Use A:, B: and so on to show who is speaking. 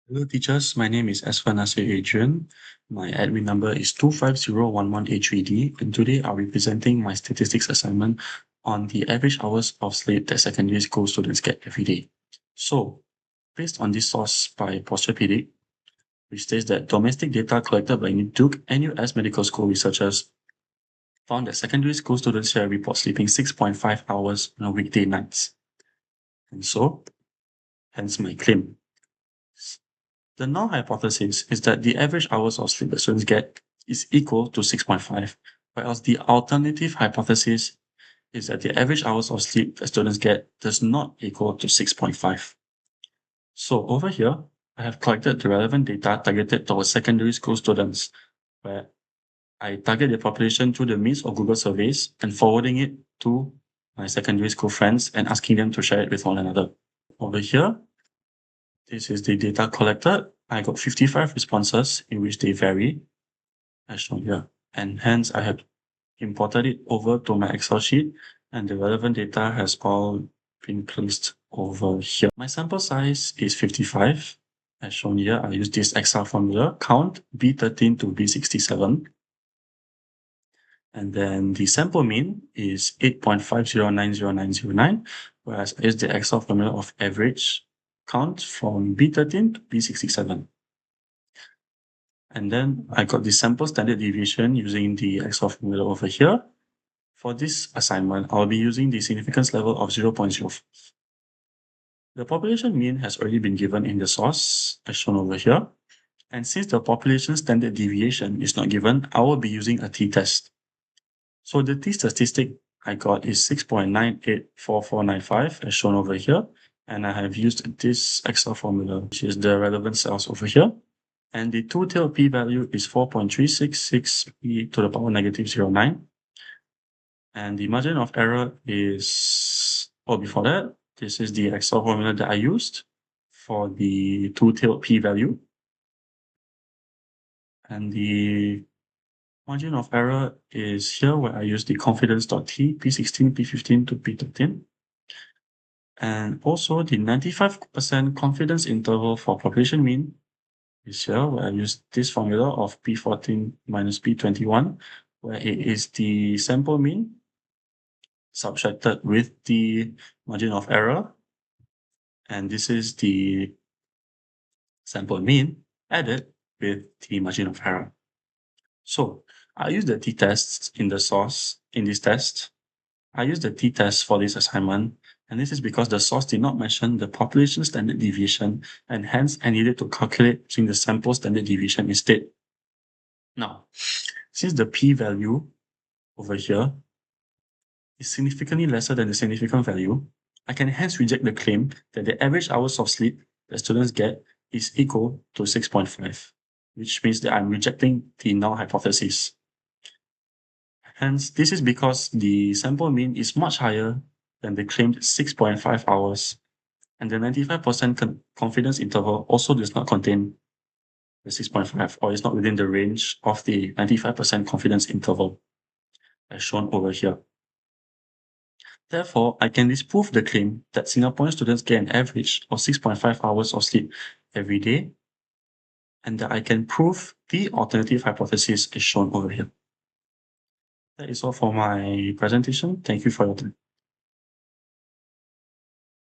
A: Hello teachers, my name is Nasir Adrian. My admin number is 25011A3D, and today I'll be presenting my statistics assignment on the average hours of sleep that secondary school students get every day. So, based on this source by Posturepedic, which states that domestic data collected by Duke and US medical school researchers found that secondary school students share report sleeping 6.5 hours on weekday nights. And so, hence my claim. The null hypothesis is that the average hours of sleep that students get is equal to 6.5, whereas the alternative hypothesis is that the average hours of sleep that students get does not equal to 6.5. So over here, I have collected the relevant data targeted towards secondary school students, where I target the population through the means of Google surveys and forwarding it to my secondary school friends and asking them to share it with one another. Over here, this is the data collected. I got 55 responses in which they vary, as shown here. And hence I have imported it over to my Excel sheet, and the relevant data has all been placed over here. My sample size is 55. As shown here, I use this Excel formula, count B13 to B67. And then the sample mean is 8.50900909, whereas I use the Excel formula of average count from B13 to B67. And then I got the sample standard deviation using the Excel formula over here. For this assignment, I'll be using the significance level of 0.05. The population mean has already been given in the source, as shown over here. And since the population standard deviation is not given, I will be using a t-test. So the t-statistic I got is 6.984495, as shown over here. And I have used this Excel formula, which is the relevant cells over here. And the two-tailed p-value is 4.366 e to the power negative 0.9. And the margin of error is, before that, this is the Excel formula that I used for the two-tailed p-value. And the margin of error is here where I use the confidence.t, p16, p15 to p13. And also the 95% confidence interval for population mean is here where I use this formula of p14 minus p21, where it is the sample mean subtracted with the margin of error. And this is the sample mean added with the margin of error. So I use the t-tests in the source in this test. I use the t-test for this assignment, and this is because the source did not mention the population standard deviation, and hence I needed to calculate using the sample standard deviation instead. Now, since the p-value over here is significantly lesser than the significant value, I can hence reject the claim that the average hours of sleep that students get is equal to 6.5, which means that I'm rejecting the null hypothesis. Hence, this is because the sample mean is much higher than the claimed 6.5 hours, and the 95% confidence interval also does not contain the 6.5, or is not within the range of the 95% confidence interval, as shown over here. Therefore, I can disprove the claim that Singaporean students get an average of 6.5 hours of sleep every day, and that I can prove the alternative hypothesis is shown over here. That is all for my presentation. Thank you for your time.